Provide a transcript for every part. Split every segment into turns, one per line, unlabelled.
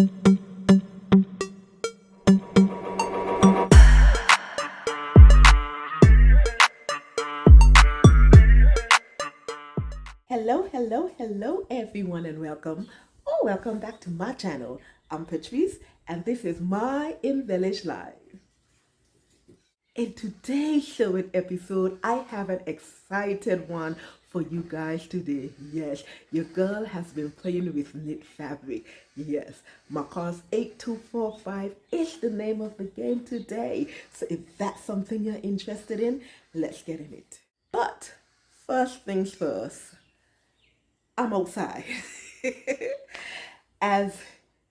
Hello everyone and welcome. Welcome back to my channel. I'm Patrice and this is my Embellish Life. In today's show and episode, I have an excited one for you guys today. Yes, your girl has been playing with knit fabric. Yes, Marcos 8245 is the name of the game today. So if that's something you're interested in, let's get in it. But first things first, I'm outside. As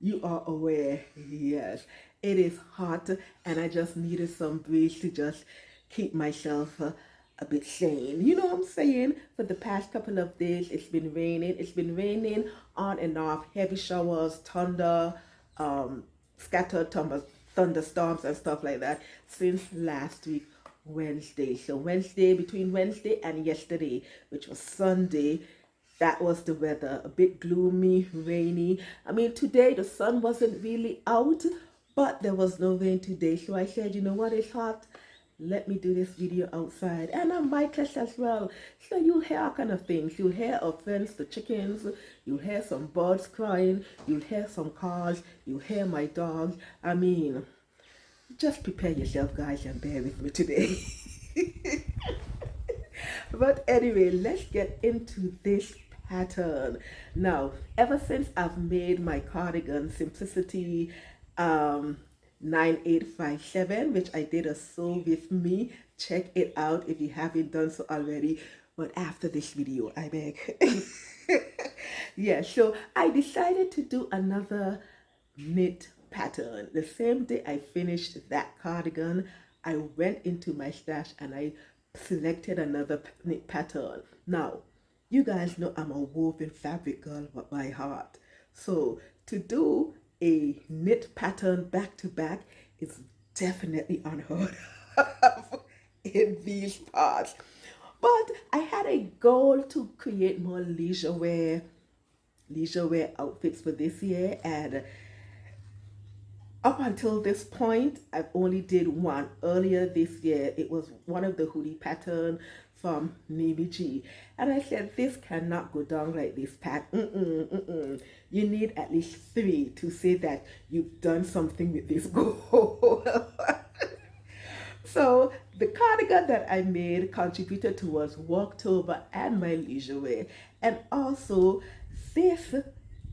you are aware, yes, it is hot and I just needed some breeze to just keep myself a bit sane. You know what I'm saying? For the past couple of days, it's been raining. It's been raining on and off, heavy showers, thunder, scattered thunderstorms and stuff like that since last week, Wednesday. So between Wednesday and yesterday, which was Sunday, that was the weather. A bit gloomy, rainy. I mean, today the sun wasn't really out, but there was no rain today. So I said, you know what, it's hot. Let me do this video outside. And I'm micless as well. So you'll hear all kind of things. You'll hear of fence, the chickens. You'll hear some birds crying. You'll hear some cars. You'll hear my dogs. I mean, just prepare yourself, guys, and bear with me today. But anyway, let's get into this pattern. Now, ever since I've made my cardigan Simplicity 9857, which I did a sew with me, check it out if you haven't done so already. But after this video, I beg. Yeah, so I decided to do another knit pattern. The same day I finished that cardigan, I went into my stash and I selected another knit pattern. Now, you guys know I'm a woven fabric girl by heart. So to do a knit pattern back to back is definitely unheard of in these parts. But I had a goal to create more leisure wear outfits for this year, and up until this point, I've only did one earlier this year. It was one of the hoodie pattern from Mimi G. And I said, this cannot go down like this, Pat. You need at least 3 to say that you've done something with this goal. So the cardigan that I made contributed towards Walktober and my leisure wear. And also this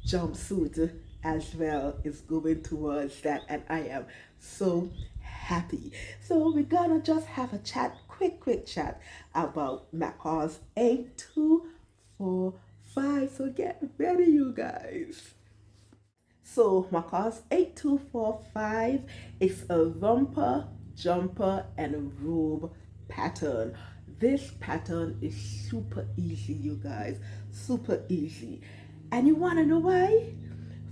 jumpsuit as well is going towards that, and I am so happy. So we're gonna just have a chat, quick chat about Marcos 8245. So get ready, you guys. So Marcos 8245 is a romper, jumper, and robe pattern. This pattern is super easy, you guys, super easy. And you wanna know why?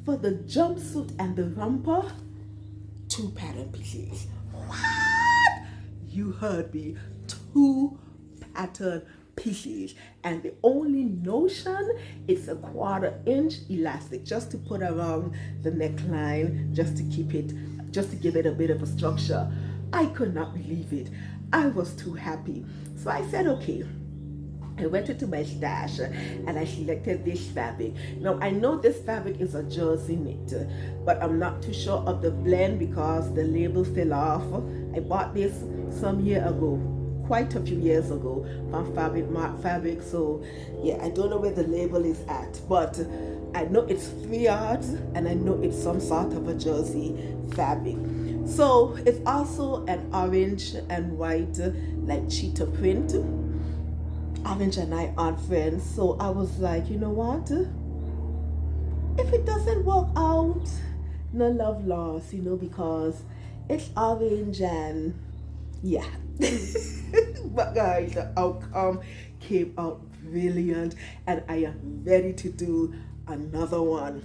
For the jumpsuit and the romper, 2 pattern pieces. What? You heard me. 2 pattern pieces. And the only notion is a 1/4 inch elastic just to put around the neckline, just to keep it, just to give it a bit of a structure. I could not believe it. I was too happy. So I said, okay. I went into my stash and I selected this fabric. Now I know this fabric is a jersey knit, but I'm not too sure of the blend because the label fell off. I bought this some year ago, quite a few years ago, from Fabric Mart Fabric. So yeah, I don't know where the label is at, but I know it's 3 yards and I know it's some sort of a jersey fabric. So it's also an orange and white like cheetah print. Orange and I aren't friends, so I was like, you know what? If it doesn't work out, no love lost, you know, because it's orange and yeah. But guys, the outcome came out brilliant and I am ready to do another one.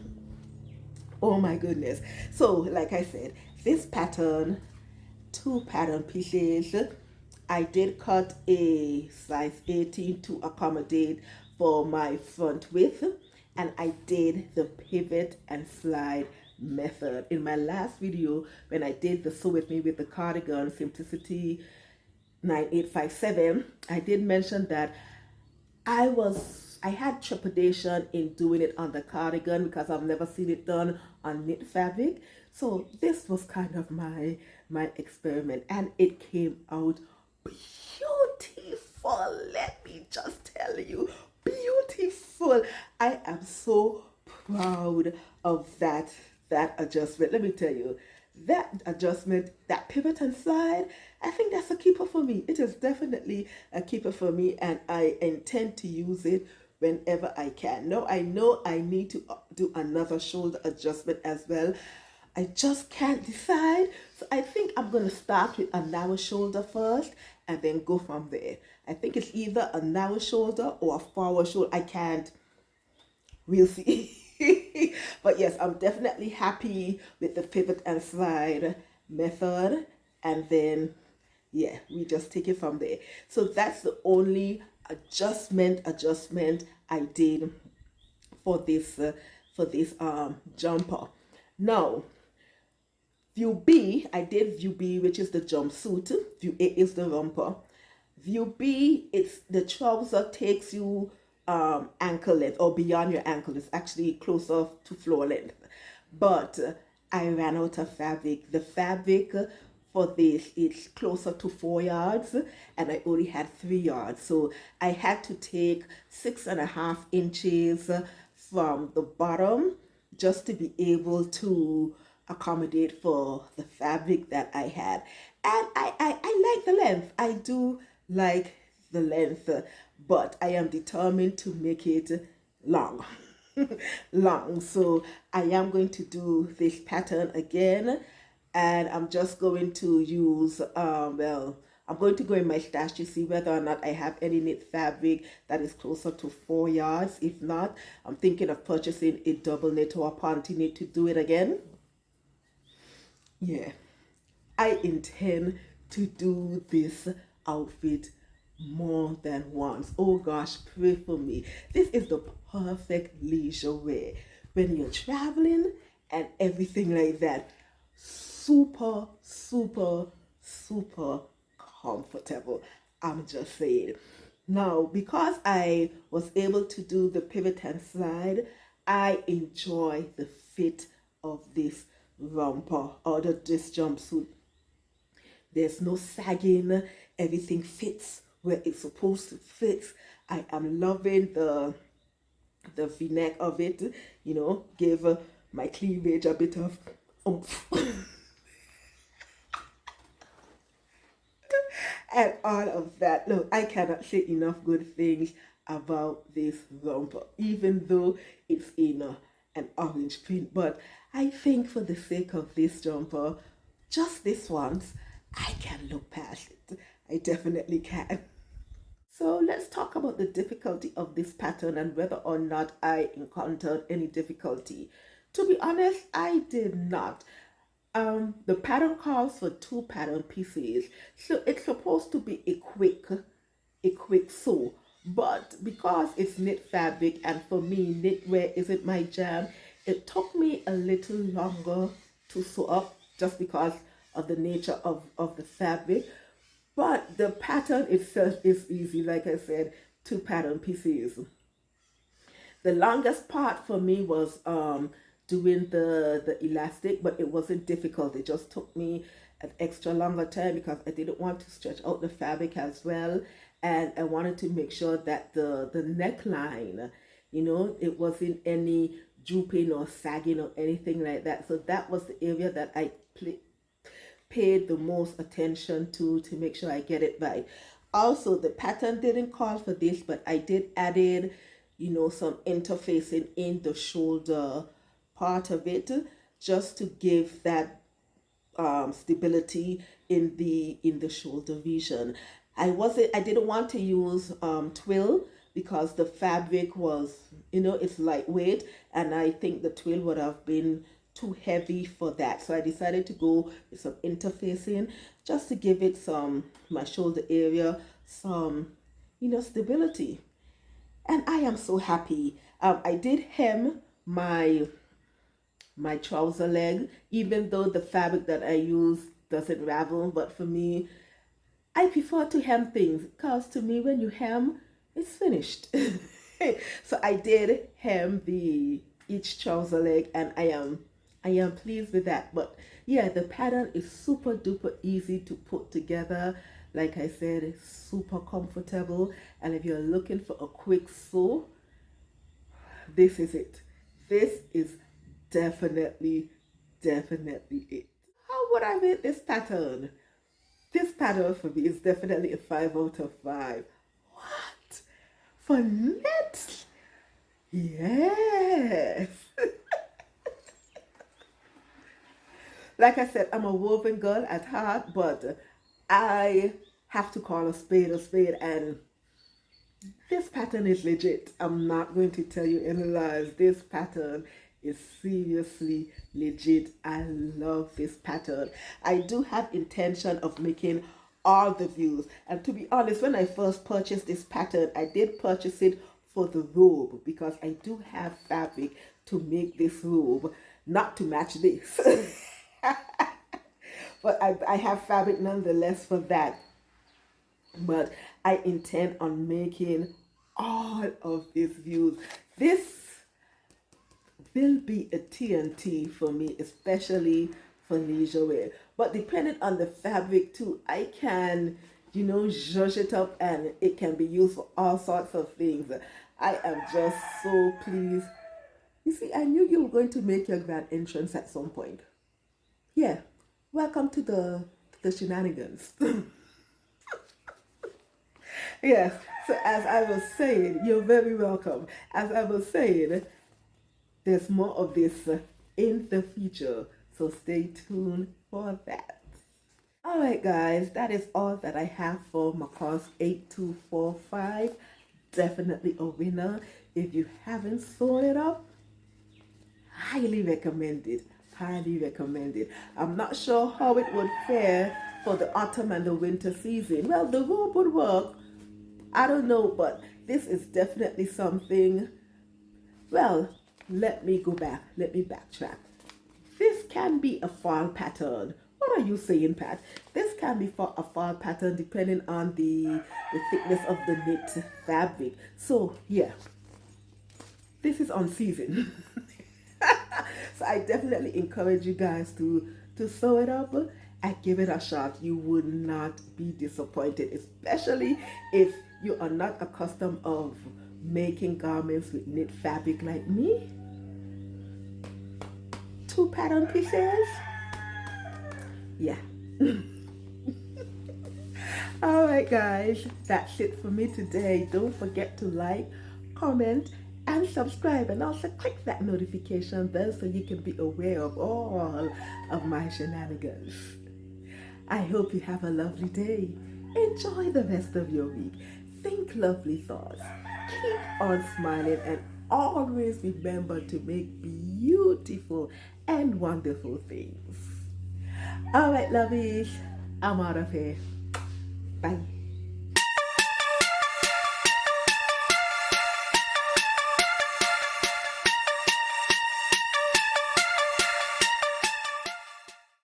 Oh my goodness. So like I said, this pattern, 2 pattern pieces. I did cut a size 18 to accommodate for my front width, and I did the pivot and slide method. In my last video, when I did the sew with me with the cardigan Simplicity 9857, I did mention that I had trepidation in doing it on the cardigan because I've never seen it done on knit fabric. So this was kind of my experiment, and it came out beautiful. Let me just tell you, beautiful. I am so proud of that adjustment. Let me tell you, that adjustment, that pivot and slide, I think that's a keeper for me. It is definitely a keeper for me, and I intend to use it whenever I can. Now I know I need to do another shoulder adjustment as well. I just can't decide. So I think I'm going to start with a narrow shoulder first and then go from there. I think it's either a narrow shoulder or a forward shoulder. I can't. We'll see. But yes, I'm definitely happy with the pivot and slide method. And then, yeah, we just take it from there. So that's the only adjustment I did for this jumper. Now, view B, I did view B, which is the jumpsuit. View A is the romper. View B, it's the trouser takes you ankle length or beyond your ankle. It's actually closer to floor length. But I ran out of fabric. The fabric for this is closer to 4 yards, and I only had 3 yards. So I had to take 6.5 inches from the bottom just to be able to accommodate for the fabric that I had. And I like the length. I do like the length, but I am determined to make it long. Long. So I am going to do this pattern again, and I'm just going to use well, I'm going to go in my stash to see whether or not I have any knit fabric that is closer to 4 yards. If not, I'm thinking of purchasing a double knit or a ponte knit to do it again. Yeah, I intend to do this outfit more than once. Oh gosh, pray for me. This is the perfect leisure wear when you're traveling and everything like that. Super, super, super comfortable. I'm just saying. Now, because I was able to do the pivot and slide, I enjoy the fit of this romper or this jumpsuit. There's no sagging. Everything fits where it's supposed to fit. I am loving the v-neck of it. You know, give my cleavage a bit of oomph. And all of that. Look, I cannot say enough good things about this romper, even though it's in an orange print. But I think for the sake of this jumper, just this once, I can look past it. I definitely can. So let's talk about the difficulty of this pattern and whether or not I encountered any difficulty. To be honest, I did not. The pattern calls for 2 pattern pieces, so it's supposed to be a quick sew. But because it's knit fabric, and for me, knitwear isn't my jam, it took me a little longer to sew up just because of the nature of the fabric. But the pattern itself is easy. Like I said, 2 pattern pieces. The longest part for me was doing the elastic, but it wasn't difficult. It just took me an extra longer time because I didn't want to stretch out the fabric as well, and I wanted to make sure that the neckline, you know, it wasn't any drooping or sagging or anything like that. So that was the area that I paid the most attention to make sure I get it right. Also, the pattern didn't call for this, but I did add in, you know, some interfacing in the shoulder part of it, just to give that stability in the shoulder region. I didn't want to use twill because the fabric was, you know, it's lightweight, and I think the twill would have been too heavy for that. So I decided to go with some interfacing just to give it my shoulder area some, you know, stability. And I am so happy. I did hem my my trouser leg, even though the fabric that I use doesn't ravel. But for me, I prefer to hem things because to me, when you hem, it's finished. So I did hem the each trouser leg, and I am pleased with that. But yeah, the pattern is super duper easy to put together. Like I said, it's super comfortable. And if you're looking for a quick sew, this is it. This is definitely, definitely it. How would I rate this pattern? This pattern for me is definitely a 5 out of 5. What? For knits? Yes. Like I said, I'm a woven girl at heart, but I have to call a spade, and this pattern is legit. I'm not going to tell you any lies. This pattern is seriously legit. I love this pattern. I do have intention of making all the views. And to be honest, when I first purchased this pattern, I did purchase it for the robe because I do have fabric to make this robe, not to match this. But I have fabric nonetheless for that. But I intend on making all of these views. This will be a TNT for me, especially for leisure wear. But depending on the fabric too, I can, zhuzh it up and it can be used for all sorts of things. I am just so pleased. You see, I knew you were going to make your grand entrance at some point. Yeah, welcome to the shenanigans. Yes, so as I was saying, you're very welcome. As I was saying, there's more of this in the future, so stay tuned for that. All right, guys, that is all that I have for Macross 8245. Definitely a winner. If you haven't sewn it up, highly recommended. Highly recommended. I'm not sure how it would fare for the autumn and the winter season. Well, the robe would work. I don't know, but this is definitely something. Well, let me go back. Let me backtrack. This can be a fall pattern. What are you saying, Pat? This can be for a fall pattern depending on the thickness of the knit fabric. So, yeah, this is on season. So I definitely encourage you guys to sew it up and give it a shot. You would not be disappointed, especially if you are not accustomed of making garments with knit fabric like me. 2 pattern pieces. Yeah. All right, guys, that's it for me today. Don't forget to like, comment, and subscribe, and also click that notification bell so you can be aware of all of my shenanigans. I hope you have a lovely day. Enjoy the rest of your week. Think lovely thoughts. Keep on smiling, and always remember to make beautiful and wonderful things. All right, lovies, I'm out of here. Bye.